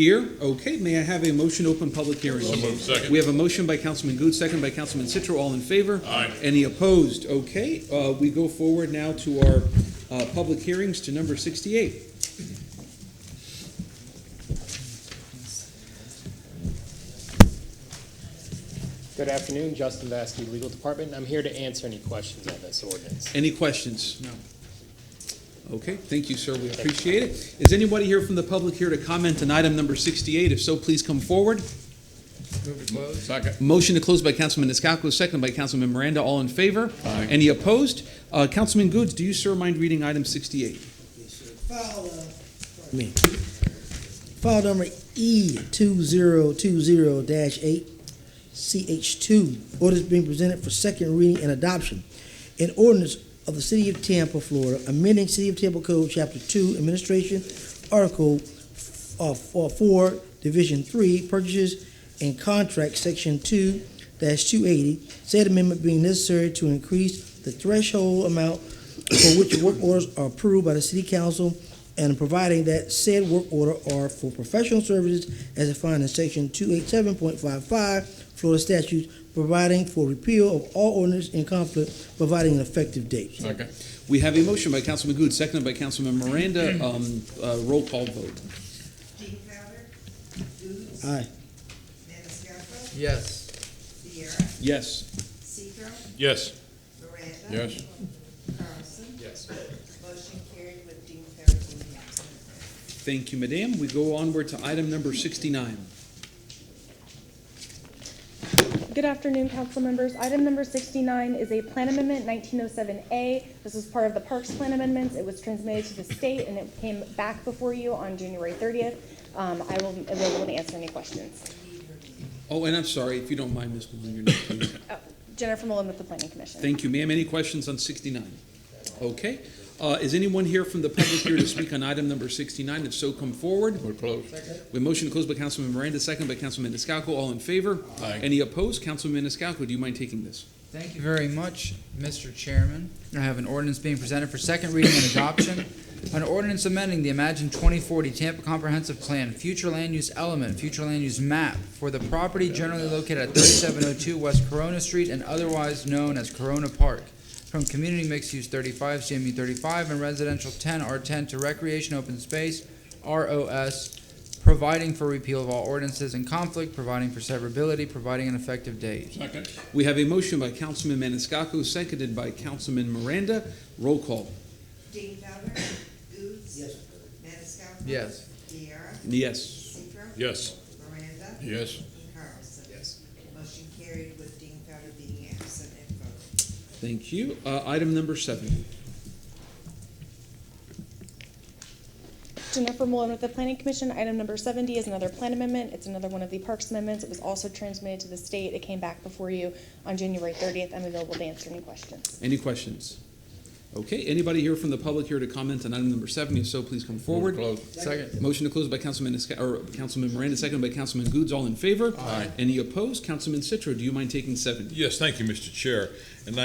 Here. Okay, may I have a motion to open public hearing? So moved. Second. We have a motion by Councilman Good, second by Councilman Citro. All in favor? Aye. Any opposed? Okay, we go forward now to our public hearings to number 68. Good afternoon, Justin Vasky, Legal Department. I'm here to answer any questions on this ordinance. Any questions? No. Okay, thank you, sir. We appreciate it. Is anybody here from the public here to comment on item number 68? If so, please come forward. Move to close. Second. Motion to close by Councilman Niscalco, second by Councilman Miranda. All in favor? Aye. Any opposed? Councilman Goods, do you, sir, mind reading item 68? File number E2020-8, CH2, orders being presented for second reading and adoption. An ordinance of the City of Tampa, Florida, amending City of Tampa Code, Chapter 2, Administration, Article 4, Division 3, Purchases and Contracts, Section 2-280, said amendment being necessary to increase the threshold amount for which work orders are approved by the City Council and providing that said work order are for professional services as defined in Section 287.55 Florida statutes, providing for repeal of all ordinances in conflict, providing an effective date. Second. We have a motion by Councilman Good, seconded by Councilman Miranda. Roll call vote. Dean Powder. Goods. Aye. Maniscalco. Yes. Sierra. Yes. Citro. Yes. Miranda. Yes. Carlson. Yes. Motion carried with Dean Powder being absent. Thank you, Madam. We go onward to item number 69. Good afternoon, council members. Item number 69 is a plan amendment, 1907A. This was part of the Parks Plan amendments. It was transmitted to the state, and it came back before you on January 30th. I will be able to answer any questions. Oh, and I'm sorry, if you don't mind, Ms. Malone, your name, please. Oh, Jennifer Mullen with the Planning Commission. Thank you, ma'am. Any questions on 69? Okay. Is anyone here from the public here to speak on item number 69? If so, come forward. We're closed. We motion to close by Councilman Miranda, second by Councilman Niscalco. All in favor? Aye. Any opposed? Councilman Niscalco, do you mind taking this? Thank you very much, Mr. Chairman. I have an ordinance being presented for second reading and adoption. An ordinance amending the Imagine 2040 Tampa Comprehensive Plan, future land use element, future land use map for the property generally located at 3702 West Corona Street and otherwise known as Corona Park, from Community Mixed Use 35, CMU 35, and Residential 10, R10 to Recreation Open Space, ROS, providing for repeal of all ordinances in conflict, providing for severability, providing an effective date. Second. We have a motion by Councilman Maniscalco, seconded by Councilman Miranda. Roll call. Dean Powder. Goods. Yes. Maniscalco. Yes. Sierra. Yes. Citro. Yes. Miranda. Yes. Carlson. Yes. Motion carried with Dean Powder being absent and voting. Thank you. Item number 70. Jennifer Mullen with the Planning Commission. Item number 70 is another plan amendment. It's another one of the Parks amendments. It was also transmitted to the state. It came back before you on January 30th. I'm available to answer any questions. Any questions? Okay. Anybody here from the public here to comment on item number 70? If so, please come forward. Move to close. Second. Motion to close by Councilman Miranda, seconded by Councilman Goods. All in favor? Aye. Any opposed? Councilman Citro, do you mind taking 70? Yes, thank you, Mr. Chair. And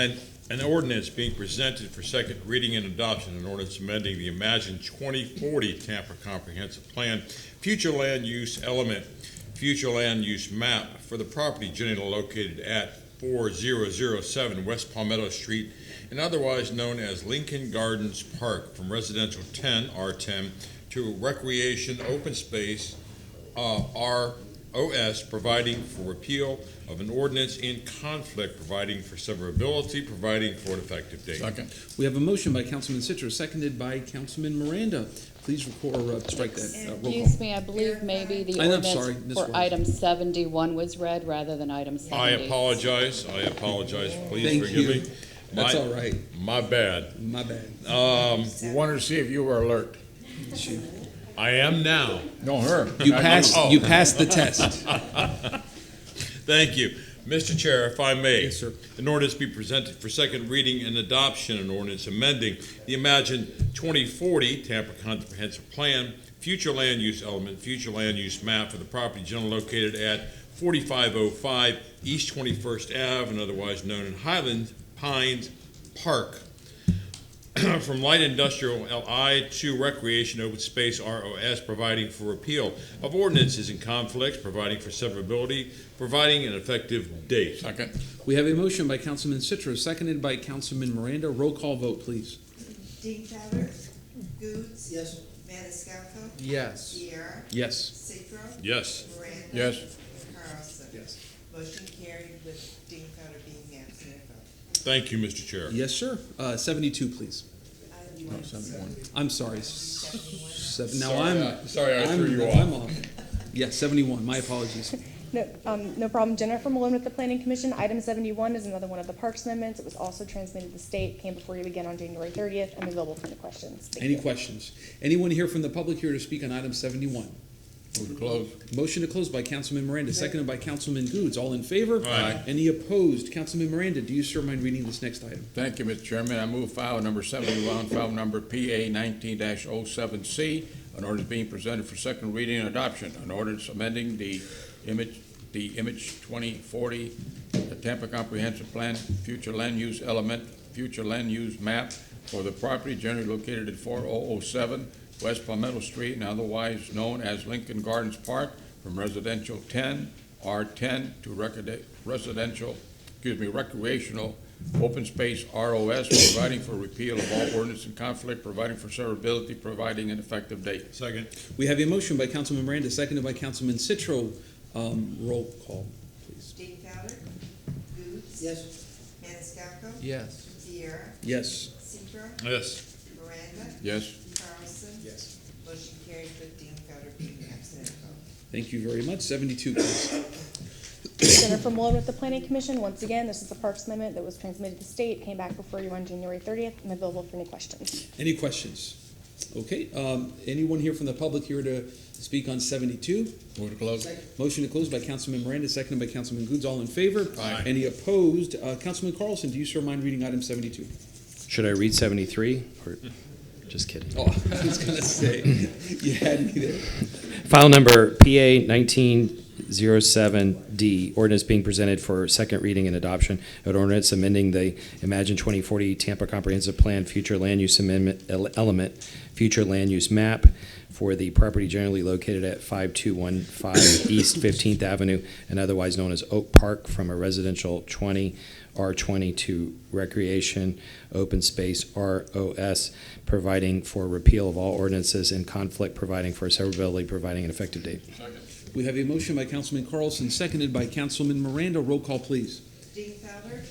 an ordinance being presented for second reading and adoption, an ordinance amending the Imagine 2040 Tampa Comprehensive Plan, future land use element, future land use map for the property generally located at 4007 West Palmetto Street and otherwise known as Lincoln Gardens Park, from Residential 10, R10, to Recreation Open Space, ROS, providing for repeal of an ordinance in conflict, providing for severability, providing for an effective date. Second. We have a motion by Councilman Citro, seconded by Councilman Miranda. Please record or strike that. Roll call. Excuse me, I believe maybe the I'm ordinance sorry, Ms. for Wells. item 71 was read rather than item 70. I apologize. Please Thank forgive you. me. That's all right. My bad. My bad. We wanted to see if you were alert. Shoot. I am now. Don't hurt. You passed. Oh. You passed the test. Thank you. Mr. Chair, if I may. Yes, sir. An ordinance be presented for second reading and adoption, an ordinance amending the Imagine 2040 Tampa Comprehensive Plan, future land use element, future land use map for the property generally located at 4505 East 21st Ave, and otherwise known in Highland Pines Park, from light industrial LI to recreation open space ROS, providing for repeal of ordinances in conflicts, providing for severability, providing an effective date. Second. We have a motion by Councilman Citro, seconded by Councilman Miranda. Roll call vote, please. Dingfelder, Goods, Yes. Maniscalco, Yes. Viera, Yes. Citro, Yes. Miranda. Yes. Carlson. Yes. Motion carried with Dingfelder being absent at vote. Thank you, Mr. Chair. Yes, sir. 72, please. Item 71. I'm sorry. Now Sorry, I threw you I'm off. off. Yes, 71. My apologies. No problem. Jennifer Malone with the Planning Commission. Item 71 is another one of the Parks Amendments. It was also transmitted to the state, came before you again on January 30th, and available for any questions. Thank Any you. questions? Anyone here from the public here to speak on item 71? Move to close. Motion to close by Councilman Miranda, seconded by Councilman Goods. All in favor? Aye. Any opposed? Councilman Miranda, do you sir mind reading this next item? Thank you, Mr. Chairman. I move file number 71, file number PA 19-07C, an ordinance being presented for second reading and adoption. An ordinance amending the image 2040, the Tampa Comprehensive Plan, future land use element, future land use map for the property generally located at 4007 West Palmetto Street and otherwise known as Lincoln Gardens Park from residential 10, R10 to recreational open space ROS, providing for repeal of all ordinance in conflict, providing for severability, providing an effective date. Second. We have a motion by Councilman Miranda, seconded by Councilman Citro. Roll call, please. Dingfelder, Goods. Yes. Maniscalco, Yes. Viera, Yes. Citro, Yes. Miranda, Yes. Carlson. Yes. Motion carried with Dingfelder being absent at vote. Thank you very much. 72, please. Jennifer Malone with the Planning Commission. Once again, this is a Parks Amendment that was transmitted to the state, came back before you on January 30th, and available for any questions. Any questions? Okay, anyone here from the public here to speak on 72? Move to close. Motion to close by Councilman Miranda, seconded by Councilman Goods. All in favor? Aye. Any opposed? Councilman Carlson, do you sir mind reading item 72? Should I read 73 or just kidding? Oh, I was gonna say, you had me there. File number PA 1907D, ordinance being presented for second reading and adoption. An ordinance amending the Imagine 2040 Tampa Comprehensive Plan Future Land Use Amendment Element, Future Land Use Map for the property generally located at 5215 East 15th Avenue and otherwise known as Oak Park from a residential 20 R20 to recreation open space ROS, providing for repeal of all ordinances in conflict, providing for severability, providing an effective date. We have a motion by Councilman Carlson, seconded by Councilman Miranda. Roll call, please. Dingfelder,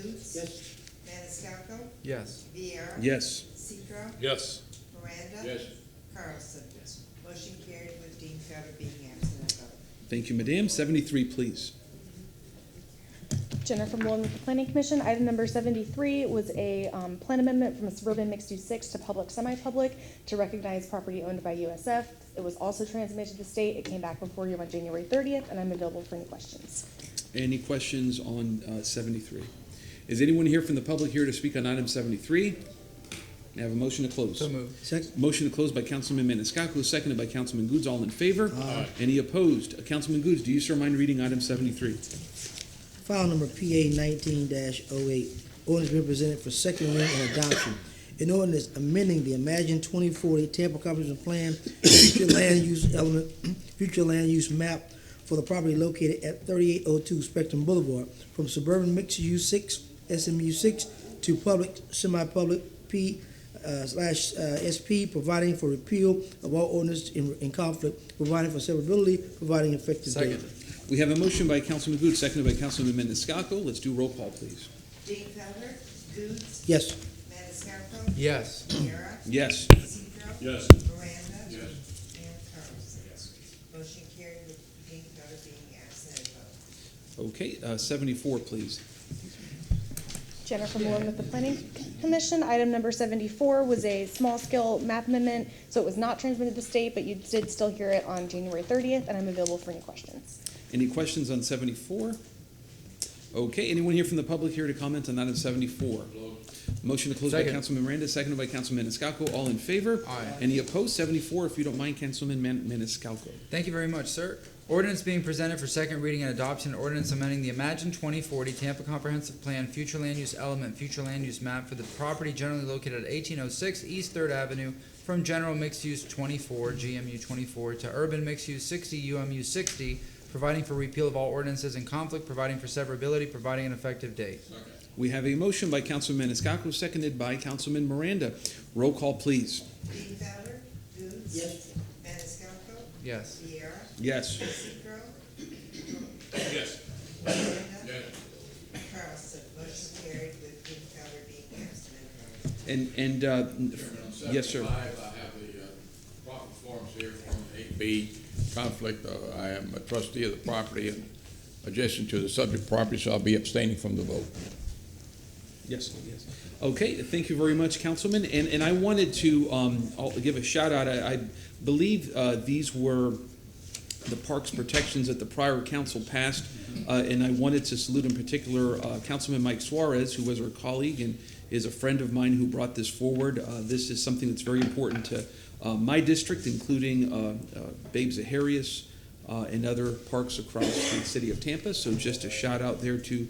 Goods. Yes. Maniscalco, Yes. Viera. Yes. Citro, Yes. Miranda. Yes. Carlson. Motion carried with Dingfelder being absent at vote. Thank you, Madam. 73, please. Jennifer Malone with the Planning Commission. Item number 73 was a plan amendment from a suburban mixed-use 6 to public semi-public to recognize property owned by USF. It was also transmitted to the state. It came back before you on January 30th, and I'm available for any questions. Any questions on 73? Is anyone here from the public here to speak on item 73? May I have a motion to close? So moved. Second. Motion to close by Councilman Maniscalco, seconded by Councilman Goods. All in favor? Aye. Any opposed? Councilman Goods, do you sir mind reading item 73? File number PA 19-08, ordinance being presented for second reading and adoption. An ordinance amending the Imagine 2040 Tampa Comprehensive Plan, future land use element, future land use map for the property located at 3802 Spectrum Boulevard from suburban mixed use 6, SMU 6 to public, semi-public P/SP, providing for repeal of all ordinance in conflict, providing for severability, providing effective date. Second. We have a motion by Councilman Goods, seconded by Councilman Maniscalco. Let's do roll call, please. Dingfelder, Goods. Yes. Maniscalco. Yes. Viera. Yes. Citro. Yes. Miranda. Yes. And Carlson. Motion carried with Dingfelder being absent at vote. Okay, 74, please. Jennifer Malone with the Planning Commission. Item number 74 was a small-scale map amendment, so it was not transmitted to the state, but you did still hear it on January 30th, and I'm available for any questions. Any questions on 74? Okay, anyone here from the public here to comment on item 74? Motion to close by Second. Councilman Miranda, seconded by Councilman Maniscalco. All in favor? Aye. Any opposed? 74, if you don't mind, Councilman Maniscalco. Thank you very much, sir. Ordinance being presented for second reading and adoption, an ordinance amending the Imagine 2040 Tampa Comprehensive Plan, future land use element, future land use map for the property generally located at 1806 East 3rd Avenue from general mixed use 24, GMU 24, to urban mixed use 60, UMU 60, providing for repeal of all ordinances in conflict, providing for severability, providing an effective date. We have a motion by Councilman Maniscalco, seconded by Councilman Miranda. Roll call, please. Bienfelder, Goose. Yes. Maniscalco. Yes. Viera. Yes. Cicro. Yes. Miranda. Yes. Carlson. Motion carried with Bienfelder being absent and voting. Yes, sir. 75, I have the proper forms here from 8B, conflict. I am a trustee of the property and adjacent to the subject property, so I'll be abstaining from the vote. Yes, yes. Okay, thank you very much, Councilman. And I wanted to I'll give a shout out. I believe these were the parks protections that the prior council passed, and I wanted to salute in particular Councilman Mike Suarez, who was our colleague and is a friend of mine who brought this forward. This is something that's very important to my district, including Babe Zaharias and other parks across the city of Tampa. So just a shout out there to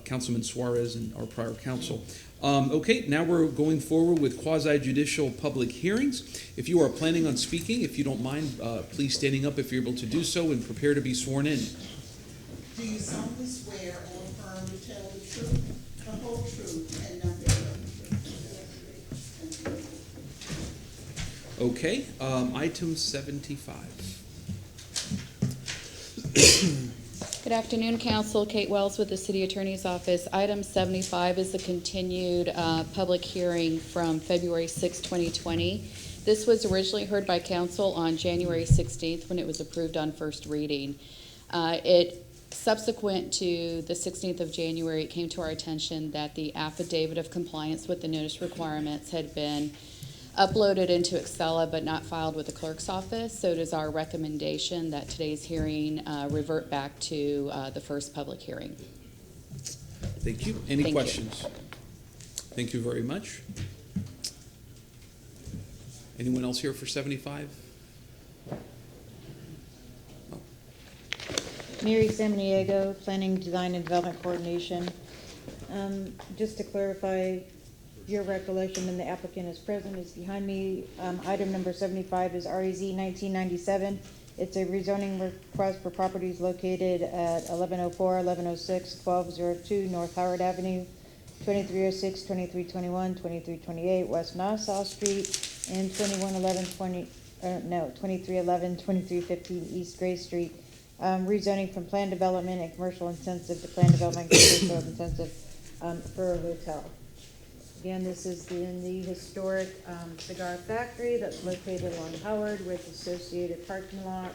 Councilman Suarez and our prior council. Okay, now we're going forward with quasi-judicial public hearings. If you are planning on speaking, if you don't mind, please standing up if you're able to do so and prepare to be sworn in. Do you solemnly swear or affirm to tell the truth, the whole truth, and nothing but the truth? Okay, item 75. Good afternoon, Council. Kate Wells with the City Attorney's Office. Item 75 is the continued public hearing from February 6, 2020. This was originally heard by Council on January 16th when it was approved on first reading. Subsequent to the 16th of January, it came to our attention that the affidavit of compliance with the notice requirements had been uploaded into Excella but not filed with the clerk's office. So it is our recommendation that today's hearing revert back to the first public hearing. Thank you. Any Thank you. questions? Thank you very much. Anyone else here for 75? Mary Samaniego, Planning, Design, and Development Coordination. Just to clarify, your recollection, and the applicant is present, is behind me. Item number 75 is REZ 1997. It's a rezoning request for properties located at 1104, 1106, 1202 North Howard Avenue, 2306, 2321, 2328 West Nassau Street, and 2311, 2315 East Gray Street. Rezoning from planned development and commercial intensive to planned development and commercial intensive for a hotel. Again, this is in the historic cigar factory that's located along Howard with associated parking lot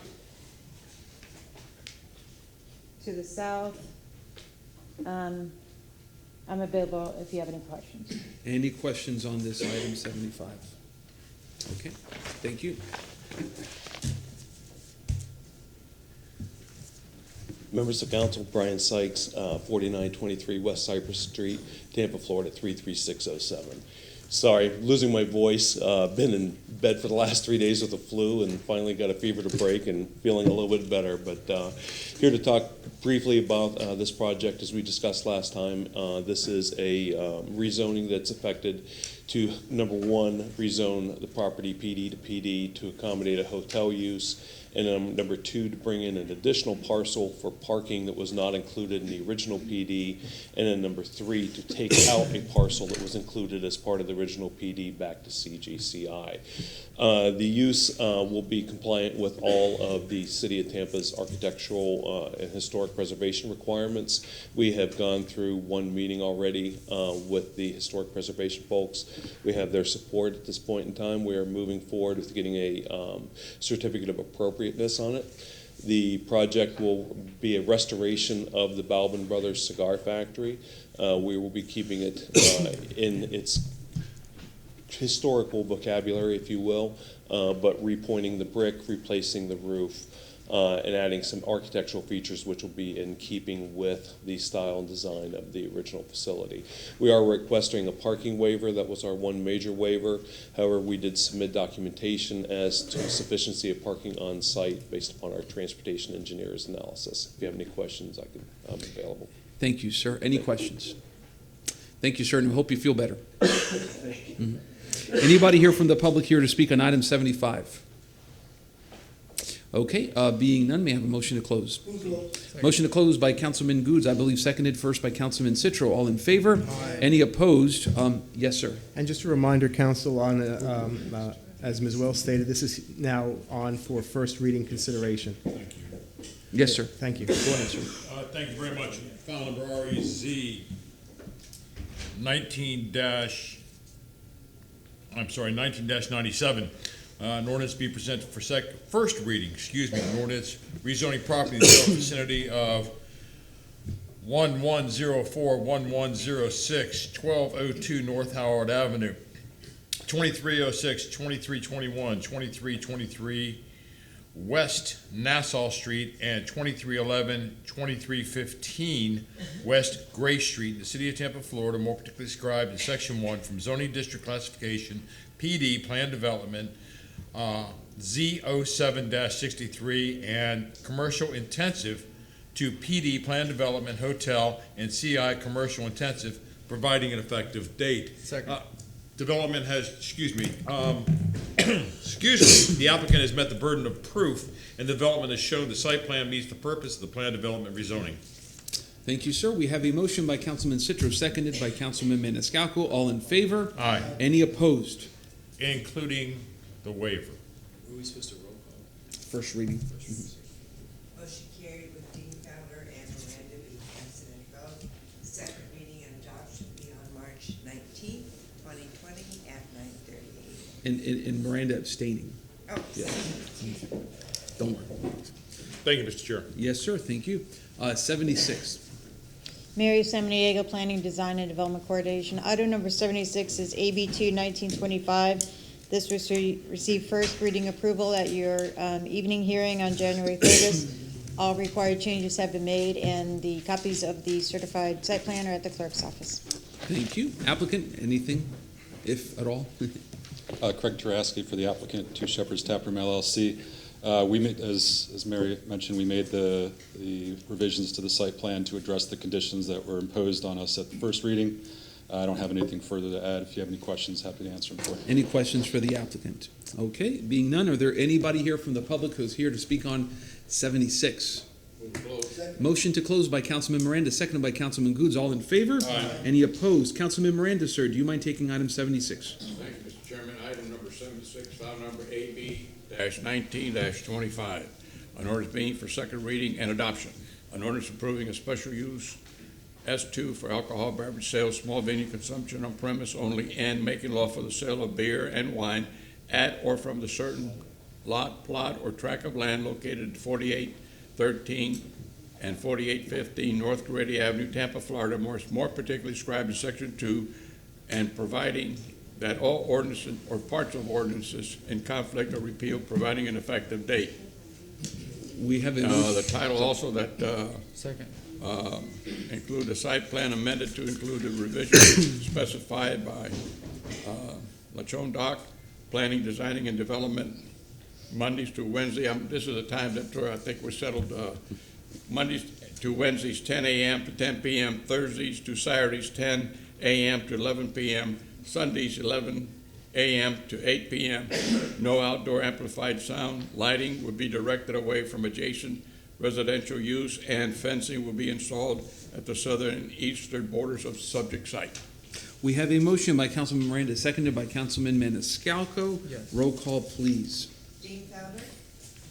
to the south. I'm available if you have any questions. Any questions on this item 75? Okay, thank you. Members of Council, Brian Sykes, 4923 West Cypress Street, Tampa, Florida, 33607. Sorry, losing my voice. Been in bed for the last 3 days with the flu and finally got a fever to break and feeling a little bit better. But here to talk briefly about this project as we discussed last time. This is a rezoning that's affected to, number one, rezone the property PD to PD to accommodate a hotel use. And number two, to bring in an additional parcel for parking that was not included in the original PD. And then number three, to take out a parcel that was included as part of the original PD back to CGCI. The use will be compliant with all of the City of Tampa's architectural and historic preservation requirements. We have gone through one meeting already with the historic preservation folks. We have their support at this point in time. We are moving forward with getting a certificate of appropriateness on it. The project will be a restoration of the Balvin Brothers Cigar Factory. We will be keeping it in its historical vocabulary, if you will, but repointing the brick, replacing the roof, and adding some architectural features which will be in keeping with the style and design of the original facility. We are requesting a parking waiver. That was our one major waiver. However, we did submit documentation as to sufficiency of parking on site based upon our transportation engineer's analysis. If you have any questions, I'm available. Thank you, sir. Any questions? Thank you, sir, and we hope you feel better. Mhm. Anybody here from the public here to speak on item 75? Okay, being none, may I have a motion to close? Motion to close by Councilman Goods, I believe seconded first by Councilman Citro. All in favor? Aye. Any opposed? Yes, sir. And just a reminder, council, on, as Ms. Wells stated, this is now on for first reading consideration. Yes, sir. Thank you. Go ahead, sir. Thank you very much. File number REZ 19-97. An ordinance be presented for first reading, an ordinance rezoning property in the vicinity of 1104, 1106, 1202 North Howard Avenue, 2306, 2321, 2323 West Nassau Street, and 2311, 2315 West Gray Street in the city of Tampa, Florida, more particularly described in Section 1 from zoning district classification, PD, plan development, Z07-63, and commercial intensive to PD, plan development, hotel, and CI, commercial intensive, providing an effective date. Second. Development has, the applicant has met the burden of proof, and development has shown the site plan meets the purpose of the plan development rezoning. Thank you, sir. We have a motion by Councilman Citro, seconded by Councilman Maniscalco. All in favor? Aye. Any opposed? Including the waiver. Were we supposed to roll call? First reading. Motion carried with Dean Fowler and Miranda being absent and vote. Second reading and adoption be on March 19th, 2020 at 9:38. And Miranda abstaining. Oh, Yeah. Don't worry. Thank you, Mr. Chair. Yes, sir. Thank you. 76. Mary Samaniego, Planning, Design, and Development Coordination. Item number 76 is AB 2/1925. This was received first reading approval at your evening hearing on January 30th. All required changes have been made, and the copies of the certified site plan are at the clerk's office. Thank you. Applicant, anything, if at all? Craig Taraski for the applicant, Two Shepherds Taproom LLC. We made, as Mary mentioned, we made the revisions to the site plan to address the conditions that were imposed on us at the first reading. I don't have anything further to add. If you have any questions, happy to answer them for you. Any questions for the applicant? Okay, being none, are there anybody here from the public who's here to speak on 76? Motion to close by Councilman Miranda, seconded by Councilman Goods. All in favor? Aye. Any opposed? Councilman Miranda, sir, do you mind taking item 76? Thank you, Mr. Chairman. Item number 76, file number AB-19-25. An ordinance being for second reading and adoption. An ordinance approving a special use S2 for alcohol beverage sales, small venue consumption on premise only, and making lawful the sale of beer and wine at or from the certain lot, plot, or tract of land located at 4813 and 4815 North Grady Avenue, Tampa, Florida, more particularly described in Section 2, and providing that all ordinances or parts of ordinances in conflict are repealed, providing an effective date. We have the title also that Second. include the site plan amended to include the revision specified by Lachon Doc, Planning, Designing, and Development, Mondays to Wednesday. This is a time that I think was settled, Mondays to Wednesdays, 10 a.m. to 10 p.m., Thursdays to Saturdays, 10 a.m. to 11 p.m., Sundays, 11 a.m. to 8 p.m. No outdoor amplified sound. Lighting would be directed away from adjacent residential use, and fencing will be installed at the southern and eastern borders of the subject site. We have a motion by Councilman Miranda, seconded by Councilman Maniscalco. Yes. Roll call, please. Dean Fowler?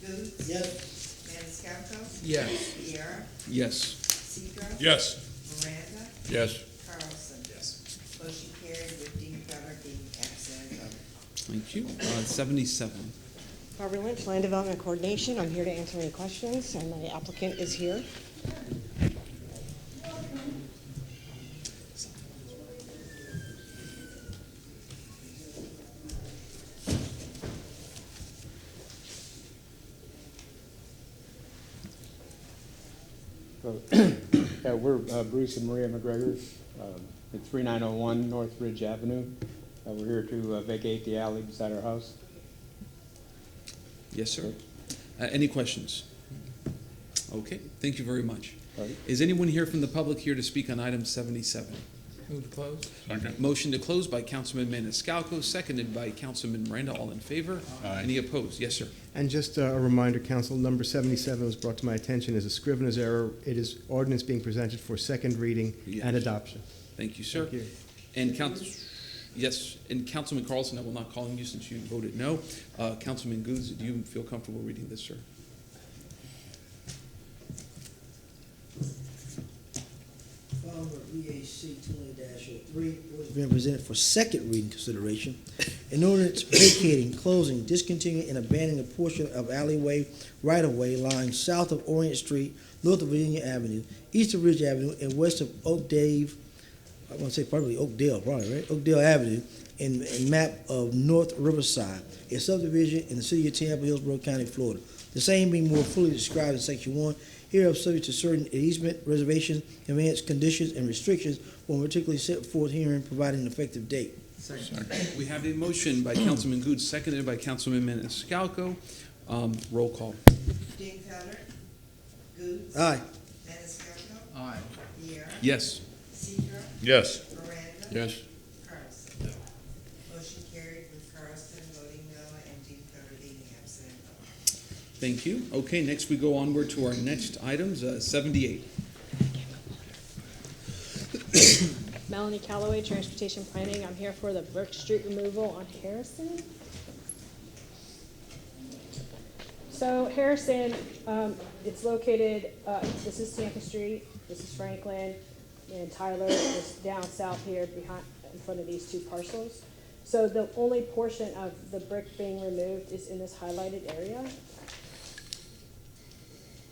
Goods? Yes. Maniscalco? Yes. Viera? Yes. Cedro? Yes. Miranda? Yes. Carlson? Yes. Motion carried with Dean Fowler being absent and voting. Thank you. 77. Barbara Lynch, Land Development Coordination. I'm here to answer any questions, and the applicant is here. We're Bruce and Maria McGregor at 3901 North Ridge Avenue. We're here to vacate the alley beside our house. Yes, sir. Any questions? Okay, thank you very much. Right. Is anyone here from the public here to speak on item 77? Move to close. Second. Motion to close by Councilman Maniscalco, seconded by Councilman Miranda. All in favor? Aye. Any opposed? Yes, sir. And just a reminder, council, number 77 was brought to my attention as a scrivener's error. It is ordinance being presented for second reading and adoption. Thank you, sir. Thank you. And yes, and Councilman Carlson, I will not call on you since you voted no. Councilman Goods, do you feel comfortable reading this, sir? File number BAC 20-03, orders being presented for second reading consideration. An ordinance vacating, closing, discontinuing, and abandoning a portion of alleyway right-of-way lying south of Orient Street, north of Virginia Avenue, east of Ridge Avenue, and west of Oakdale, right? Oakdale Avenue, and map of North Riverside, a subdivision in the city of Tampa, Hillsborough County, Florida. The same being more fully described in section 1, hereof subject to certain easement, reservations, conveyance conditions, and restrictions when particularly set forth herein, providing an effective date. Second. We have a motion by Councilman Goods, seconded by Councilman Maniscalco. Roll call. Dingfelder, Goods. Aye. Maniscalco. Aye. Viera. Yes. Seeger. Yes. Miranda. Yes. Carlson. Motion carried with Carlson voting no and Dingfelder being absent and voting. Thank you. Okay, next we go onward to our next items, 78. Melanie Calloway, Transportation Planning. I'm here for the Brook Street removal on Harrison. So Harrison, it's located, this is Tampa Street, this is Franklin, and Tyler is down south here behind, in front of these two parcels. So the only portion of the brick being removed is in this highlighted area.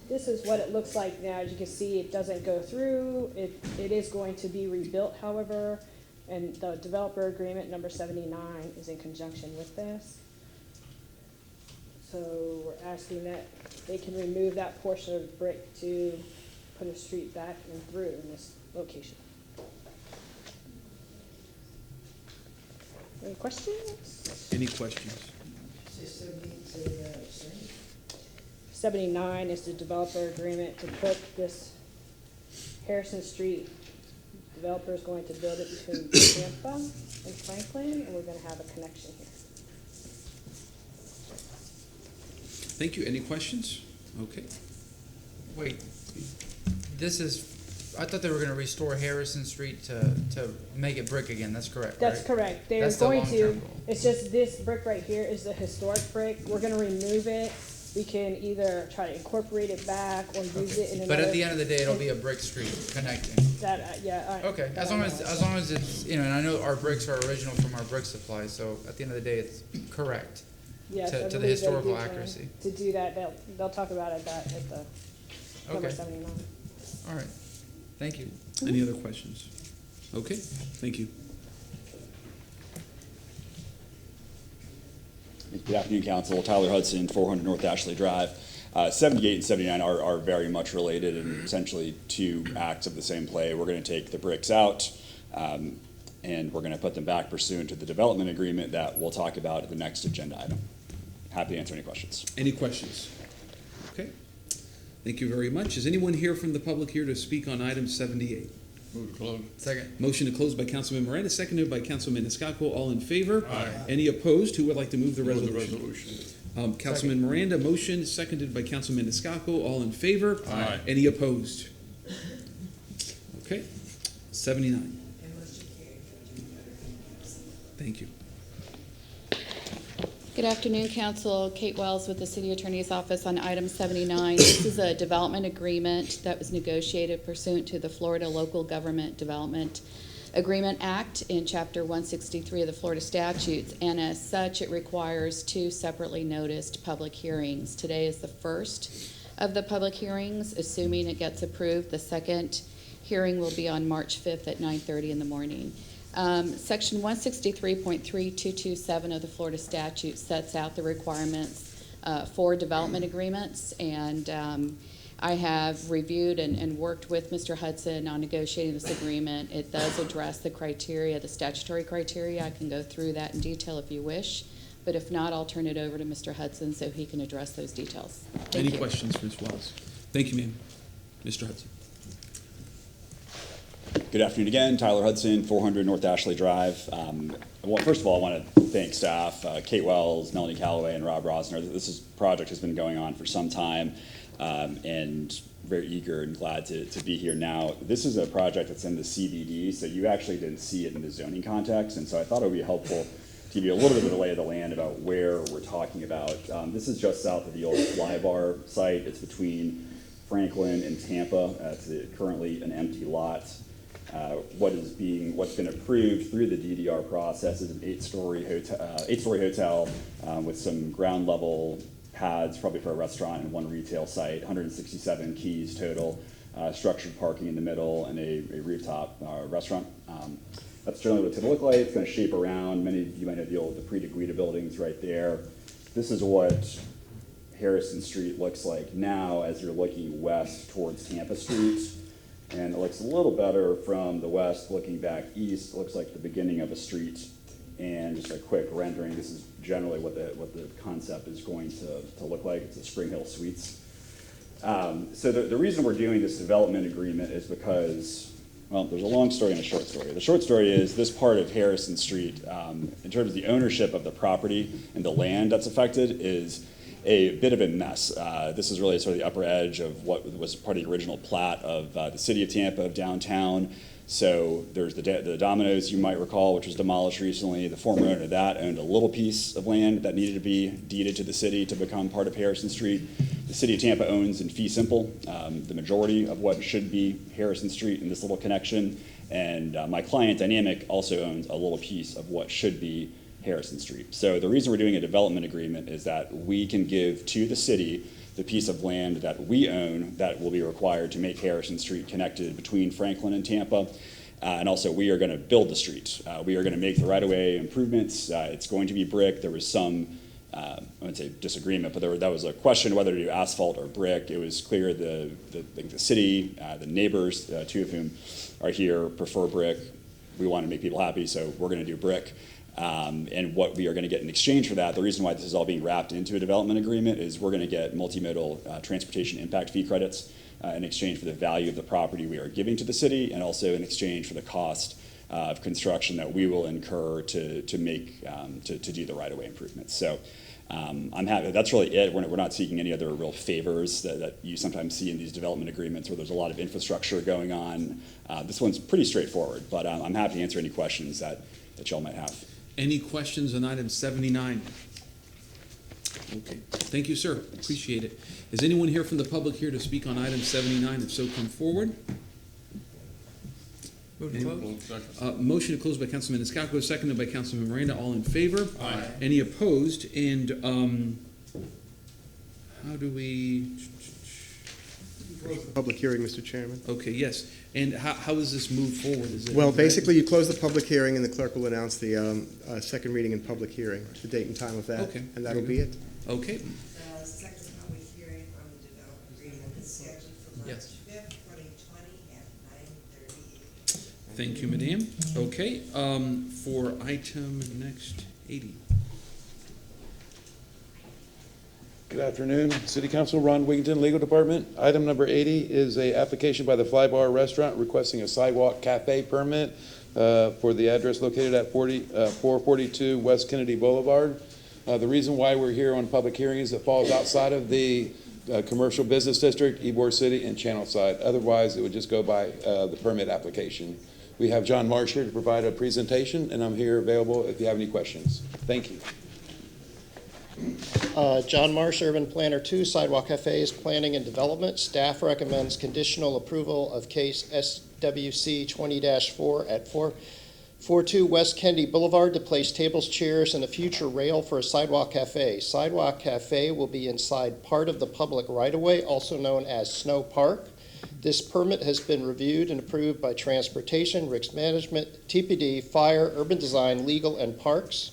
This is what it looks like now. As you can see, it doesn't go through. It is going to be rebuilt, however, and the developer agreement number 79 is in conjunction with this. So we're asking that they can remove that portion of brick to put a street back and through in this location. Any questions? Any questions? 79 is the developer agreement to put this Harrison Street. Developer is going to build it between Tampa and Franklin, and we're going to have a connection here. Thank you. Any questions? Okay. Wait, this is, I thought they were gonna restore Harrison Street to make it brick again, that's correct, That's right? correct. They're That's the going long-term to, goal. it's just this brick right here is the historic brick. We're gonna remove it. We can either try to incorporate it back or use it in another. But at the end of the day, it'll be a brick street connecting. That, yeah. Okay, as long as it's, you know, and I know our bricks are original from our brick supply, so at the end of the day, it's correct. Yes, I to the believe they historical do plan accuracy. to do that, they'll talk about it at the number Okay. 79. All right, thank you. Any other questions? Okay, thank you. Good afternoon, Council. Tyler Hudson, 400 North Ashley Drive. 78 and 79 are very much related and essentially two acts of the same play. We're going to take the bricks out, and we're going to put them back pursuant to the development agreement that we'll talk about at the next agenda item. Happy to answer any questions. Any questions? Okay. Thank you very much. Is anyone here from the public here to speak on item 78? Move to close. Second. Motion to close by Councilman Miranda, seconded by Councilman Maniscalco. All in favor? Aye. Any opposed? Who would like to move the Move the resolution? resolution. Councilman Miranda, motion, seconded by Councilman Maniscalco. All in favor? Aye. Any opposed? Okay. 79. And motion carried with Dingfelder being absent. Thank you. Good afternoon, Council. Kate Wells with the City Attorney's Office on item 79. This is a development agreement that was negotiated pursuant to the Florida Local Government Development Agreement Act in Chapter 163 of the Florida statutes, and as such, it requires two separately noticed public hearings. Today is the first of the public hearings. Assuming it gets approved, the second hearing will be on March 5th at 9:30 in the morning. Section 163.3227 of the Florida statute sets out the requirements for development agreements, and I have reviewed and worked with Mr. Hudson on negotiating this agreement. It does address the criteria, the statutory criteria. I can go through that in detail if you wish, but if not, I'll turn it over to Mr. Hudson so he can address those details. Thank Any you. questions for Ms. Wells? Thank you, ma'am. Mr. Hudson. Good afternoon again. Tyler Hudson, 400 North Ashley Drive. First of all, I want to thank staff, Kate Wells, Melanie Calloway, and Rob Rosner. This project has been going on for some time, and very eager and glad to be here now. This is a project that's in the CBD, so you actually didn't see it in the zoning context, and so I thought it would be helpful to give you a little bit of a lay of the land about where we're talking about. This is just south of the old Flybar site. It's between Franklin and Tampa. It's currently an empty lot. What's been approved through the DDR process is an eight-story hotel with some ground level pads, probably for a restaurant and one retail site, 167 keys total, structured parking in the middle, and a rooftop restaurant. That's generally what it's going to look like. It's going to shape around. Many of you might know the Prix de Guida buildings right there. This is what Harrison Street looks like now as you're looking west towards Tampa Street. And it looks a little better from the west looking back east. It looks like the beginning of a street. And just a quick rendering, this is generally what the concept is going to look like. It's the Spring Hill Suites. So the reason we're doing this development agreement is because, well, there's a long story and a short story. The short story is this part of Harrison Street, in terms of the ownership of the property and the land that's affected, is a bit of a mess. This is really sort of the upper edge of what was part of the original plat of the city of Tampa, of downtown. So there's the Domino's, you might recall, which was demolished recently. The former owner of that owned a little piece of land that needed to be deeded to the city to become part of Harrison Street. The city of Tampa owns in fee simple the majority of what should be Harrison Street in this little connection. And my client, Dynamic, also owns a little piece of what should be Harrison Street. So the reason we're doing a development agreement is that we can give to the city the piece of land that we own that will be required to make Harrison Street connected between Franklin and Tampa. And also, we are going to build the street. We are going to make the right-of-way improvements. It's going to be brick. There was some, I wouldn't say disagreement, but that was a question whether to do asphalt or brick. It was clear the city, the neighbors, two of whom are here, prefer brick. We want to make people happy, so we're going to do brick. And what we are going to get in exchange for that, the reason why this is all being wrapped into a development agreement is we're going to get multimodal transportation impact fee credits in exchange for the value of the property we are giving to the city, and also in exchange for the cost of construction that we will incur to do the right-of-way improvements. So I'm happy. That's really it. We're not seeking any other real favors that you sometimes see in these development agreements where there's a lot of infrastructure going on. This one's pretty straightforward, but I'm happy to answer any questions that y'all might have. Any questions on item 79? Okay, thank you, sir. Appreciate it. Is anyone here from the public here to speak on item 79? If so, come forward. Move to close. Motion to close by Councilman Escalco, seconded by Councilman Miranda. All in favor? Aye. Any opposed? And how do we? Public hearing, Mr. Chairman. Okay, yes. And how does this move forward? Is it Well, basically, you close the public hearing, and the clerk will announce the second reading and public hearing, the date and time of that. Okay. And that'll be it. Okay. The second public hearing on the development agreement is scheduled for March Yes. 5th, 2020 at 9:38. Thank you, madam. Okay, for item next 80. Good afternoon, City Council, Ron Wigington, Legal Department. Item number 80 is a application by the Fly Bar Restaurant requesting a sidewalk cafe permit for the address located at 442 West Kennedy Boulevard. The reason why we're here on public hearing is it falls outside of the commercial business district, Ybor City, and Channelside. Otherwise, it would just go by the permit application. We have John Marsh here to provide a presentation, and I'm here available if you have any questions. Thank you. John Marsh, Urban Planner 2, Sidewalk Cafes, Planning and Development. Staff recommends conditional approval of case SWC 20-4 at 442 West Kennedy Boulevard to place tables, chairs, and a future rail for a sidewalk cafe. Sidewalk cafe will be inside part of the public right-of-way, also known as Snow Park. This permit has been reviewed and approved by Transportation, Risk Management, TPD, Fire, Urban Design, Legal, and Parks.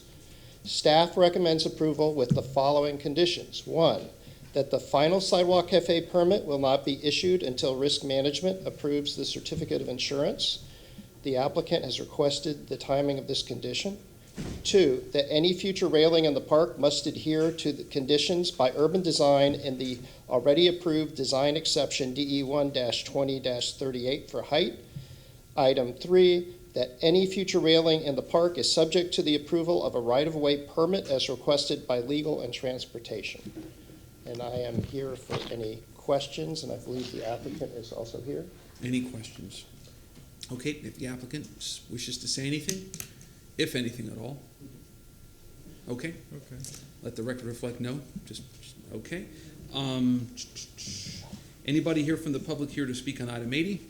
Staff recommends approval with the following conditions. 1, that the final sidewalk cafe permit will not be issued until risk management approves the certificate of insurance. The applicant has requested the timing of this condition. 2, that any future railing in the park must adhere to the conditions by urban design in the already approved design exception DE1-20-38 for height. Item 3, that any future railing in the park is subject to the approval of a right-of-way permit as requested by Legal and Transportation. And I am here for any questions, and I believe the applicant is also here. Any questions? Okay, if the applicant wishes to say anything, if anything at all. Okay? Okay. Let the record reflect no, just, okay. Anybody here from the public here to speak on item 80?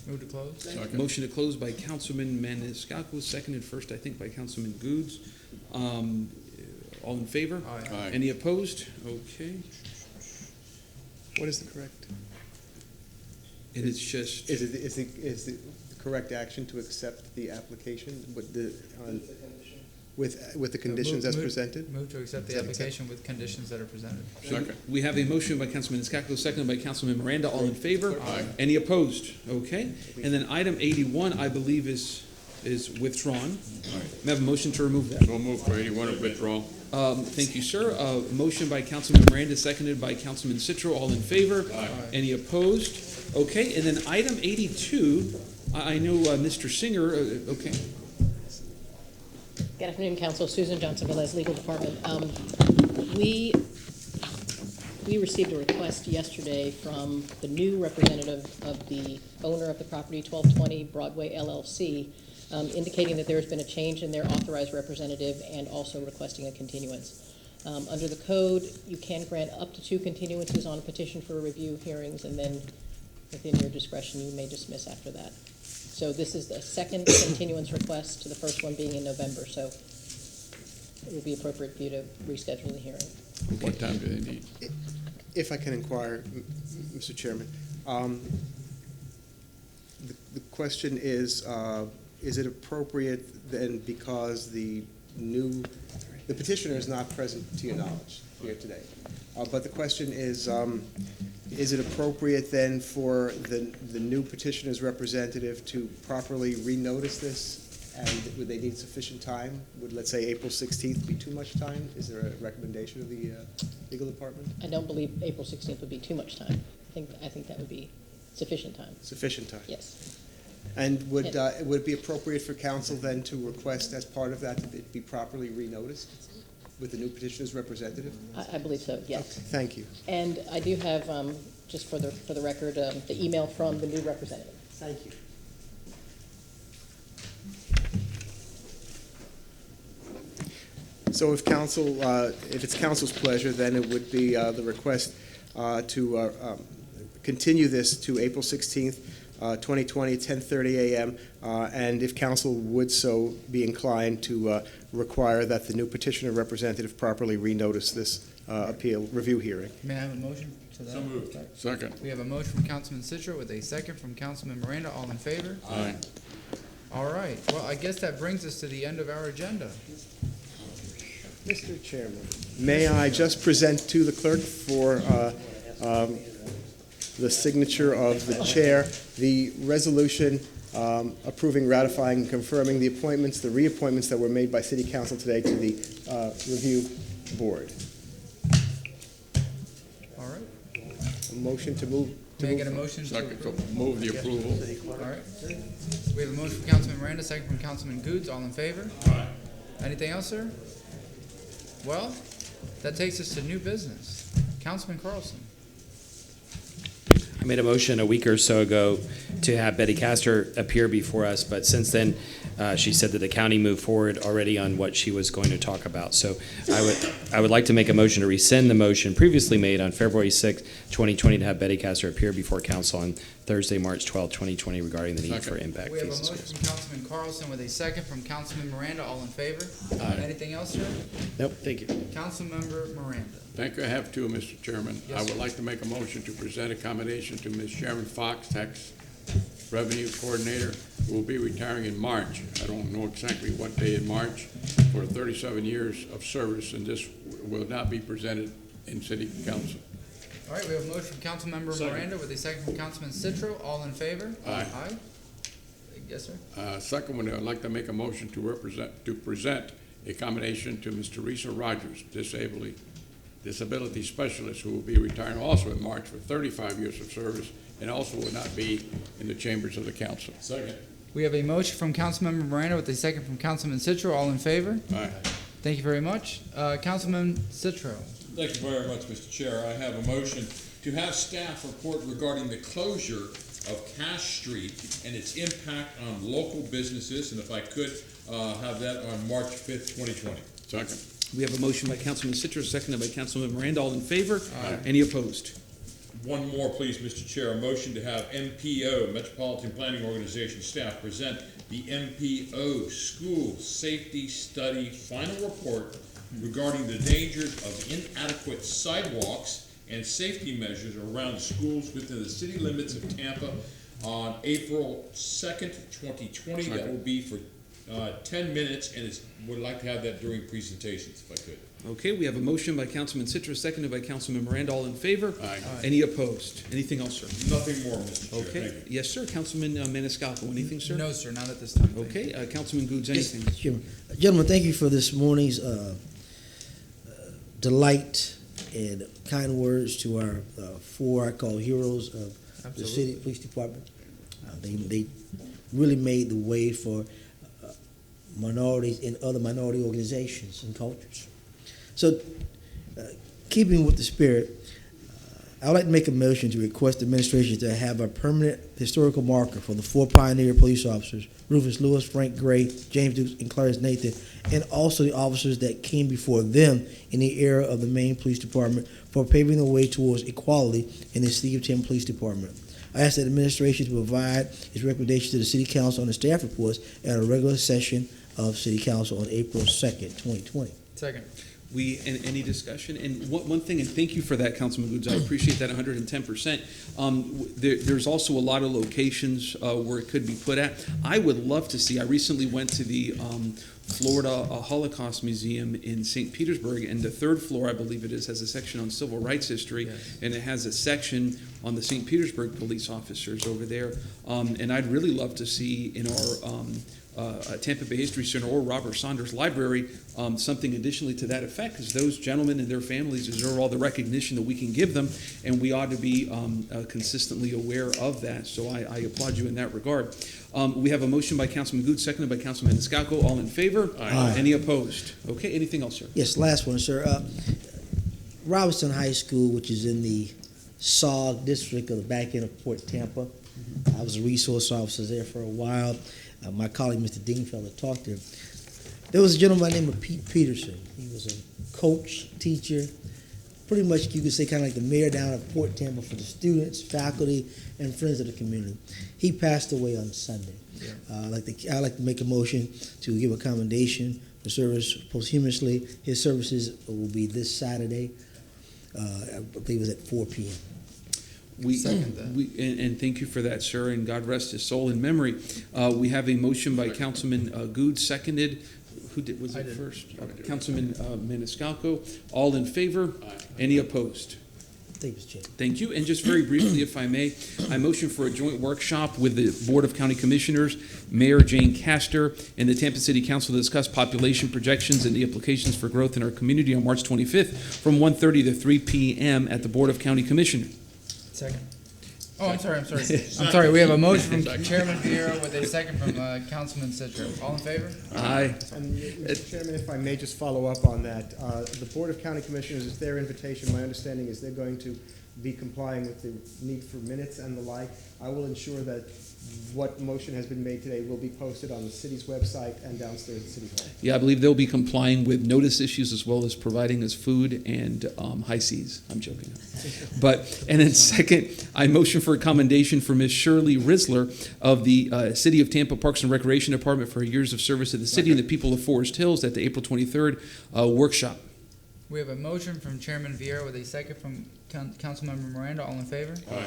Move to close. Second. Motion to close by Councilman Maniscalco, seconded first, I think, by Councilman Goods. All in favor? Aye. Aye. Any opposed? Okay. What is the correct? And it's just, Is the correct action to accept the application with the, with the conditions as presented? Move to accept the Is that application with conditions that are presented. Second. we have a motion by Councilman Maniscalco, seconded by Councilman Miranda. All in favor? Aye. Any opposed? Okay. And then item 81, I believe, is withdrawn. May I have a motion to remove that? So move for 81 of withdrawal. Thank you, sir. Motion by Councilman Miranda, seconded by Councilman Citro. All in favor? Aye. Any opposed? Okay, and then item 82, I know Mr. Singer, okay. Good afternoon, Council. Susan Johnson, Velez, Legal Department. We received a request yesterday from the new representative of the owner of the property, 1220 Broadway LLC, indicating that there has been a change in their authorized representative and also requesting a continuance. Under the code, you can grant up to 2 continuances on a petition for review hearings, and then within your discretion, you may dismiss after that. So this is the second continuance request, to the first one being in November, so it would be appropriate for you to reschedule the hearing. What time do they need? If I can inquire, Mr. Chairman, the question is it appropriate then, because the petitioner is not present to your knowledge here today, but the question is it appropriate then for the new petitioner's representative to properly renotice this? And would they need sufficient time? Would, let's say, April 16th be too much time? Is there a recommendation of the legal department? I don't believe April 16th would be too much time. I think that would be sufficient time. Sufficient time? Yes. And would it be appropriate for council then to request as part of that it be properly renoticed with the new petitioner's representative? I believe so, yes. Okay, thank you. And I do have, just for the record, the email from the new representative. Thank you. So if council, if it's council's pleasure, then it would be the request to continue this to April 16th, 2020, 10:30 a.m., and if council would so be inclined to require that the new petitioner representative properly renotice this appeal review hearing. May I have a motion to that? So moved. Second. We have a motion from Councilman Citro with a second from Councilman Miranda. All in favor? Aye. All right. Well, I guess that brings us to the end of our agenda. Mr. Chairman, may I just present to the clerk for the signature of the chair, the resolution approving, ratifying, and confirming the appointments, the reappointments that were made by City Council today to the review board. All right. A motion to move. May I get a motion to Second. approve? Move the approval. All right. We have a motion from Councilman Miranda, second from Councilman Goods. All in favor? Aye. Anything else, sir? Well, that takes us to new business. Councilman Carlson. I made a motion a week or so ago to have Betty Castor appear before us, but since then, she said that the county moved forward already on what she was going to talk about. So I would like to make a motion to rescind the motion previously made on February 6, 2020, to have Betty Castor appear before council on Thursday, March 12, 2020 regarding the need for impact We have a fees. motion from Councilman Carlson with a second from Councilman Miranda. All in favor? Aye. Anything else, sir? Nope, thank you. Councilmember Miranda. Thank you. I have two, Mr. Chairman. Yes, I would sir. like to make a motion to present accommodation to Ms. Sharon Fox, Tax Revenue Coordinator, who will be retiring in March. I don't know exactly what day in March, for 37 years of service, and this will not be presented in City Council. All right, we have a motion from Councilmember Second. Miranda with a second from Councilman Citro. All in favor? Aye. Aye. Yes, sir. Second one, I'd like to make a motion to present a commendation to Mr. Teresa Rogers, disability specialist, who will be retiring also in March for 35 years of service, and also will not be in the chambers of the council. Second. We have a motion from Councilmember Miranda with a second from Councilman Citro. All in favor? Aye. Thank you very much. Councilman Citro. Thank you very much, Mr. Chair. I have a motion to have staff report regarding the closure of Cash Street and its impact on local businesses, and if I could, have that on March 5th, 2020. Second. We have a motion by Councilman Citro, seconded by Councilman Miranda. All in favor? Aye. Any opposed? One more, please, Mr. Chair. A motion to have MPO, Metropolitan Planning Organization staff, present the MPO School Safety Study final report regarding the dangers of inadequate sidewalks and safety measures around the schools within the city limits of Tampa on April 2nd, 2020. That will be for 10 minutes, and would like to have that during presentations, if I could. Okay, we have a motion by Councilman Citro, seconded by Councilman Miranda. All in favor? Aye. Any opposed? Anything else, sir? Nothing more, Mr. Chair. Okay. Thank you. Yes, sir. Councilman Maniscalco, anything, sir? No, sir, not at this time. Okay, Councilman Goods, Yes, anything? Mr. Chairman. Gentlemen, thank you for this morning's delight and kind words to our four, I call heroes of the city police department. They really made the way for minorities in other minority organizations and cultures. So, keeping with the spirit, I would like to make a motion to request the administration to have a permanent historical marker for the four pioneer police officers, Rufus Lewis, Frank Gray, James Dukes, and Clarence Nathan, and also the officers that came before them in the era of the Maine Police Department for paving the way towards equality in the City of Tampa Police Department. I ask that the administration to provide its recommendation to the City Council on the staff reports at a regular session of City Council on April 2nd, 2020. Second. Any discussion? And one thing, and thank you for that, Councilman Goods, I appreciate that 110%. There's also a lot of locations where it could be put at. I would love to see, I recently went to the Florida Holocaust Museum in St. Petersburg, and the third floor, I believe it is, has a section on civil rights history, yes. And it has a section on the St. Petersburg police officers over there. And I'd really love to see in our Tampa Bay History Center or Robert Saunders Library something additionally to that effect, because those gentlemen and their families deserve all the recognition that we can give them, and we ought to be consistently aware of that. So I applaud you in that regard. We have a motion by Councilman Good, seconded by Councilman Maniscalco. All in favor? Aye. Any opposed? Okay, anything else, sir? Yes, last one, sir. Robinson High School, which is in the SOG district of the back end of Port Tampa. I was a resource officer there for a while. My colleague, Mr. Dingfelder, talked to him. There was a gentleman named Pete Peterson. He was a coach, teacher, pretty much you could say kind of like the mayor down at Port Tampa for the students, faculty, and friends of the community. He passed away on Sunday. Yeah. I'd like to make a motion to give a commendation for service posthumously. His services will be this Saturday. I believe it was at 4 p.m. And thank you for that, sir, and God rest his soul in memory. We have a motion by Councilman Good, seconded. Who did? Was it first? Councilman Maniscalco. All in favor? Aye. Any opposed? Thank you. And just very briefly, if I may, I motion for a joint workshop with the Board of County Commissioners, Mayor Jane Castor, and the Tampa City Council to discuss population projections and the implications for growth in our community on March 25th from 1:30 to 3 p.m. at the Board of County Commissioners. Second. Oh, I'm sorry. I'm sorry. We have a motion from Chairman Vieira with a second from Councilman Citro. All in favor? Aye. And Mr. Chairman, if I may just follow up on that. The Board of County Commissioners, it's their invitation. My understanding is they're going to be complying with the need for minutes and the like. I will ensure that what motion has been made today will be posted on the city's website and downstairs at City Hall. Yeah, I believe they'll be complying with notice issues as well as providing us food and high seas. I'm joking. And then second, I motion for a commendation for Ms. Shirley Risler of the City of Tampa Parks and Recreation Department for her years of service to the city and the people of Forest Hills at the April 23rd workshop. We have a motion from Chairman Vieira with a second from Councilmember Miranda. All in favor? Aye.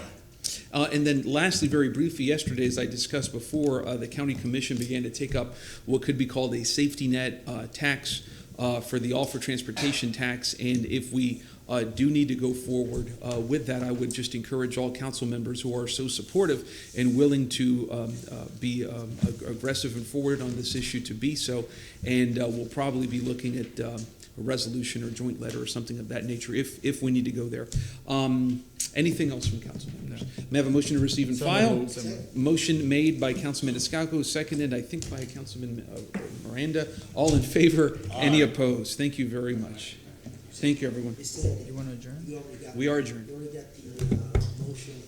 And then lastly, very briefly, yesterday, as I discussed before, the County Commission began to take up what could be called a safety net tax for the all for transportation tax. And if we do need to go forward with that. I would just encourage all council members who are so supportive and willing to be aggressive and forward on this issue to be so. And we'll probably be looking at a resolution or joint letter or something of that nature if we need to go there. Anything else from council members? May I have a motion to receive and file? Motion made by Councilman Escalco, seconded, I think, by Councilman Miranda. All in favor? Any opposed? Thank you very much. Thank you, everyone. You want to adjourn? We are adjourned. We already got the motion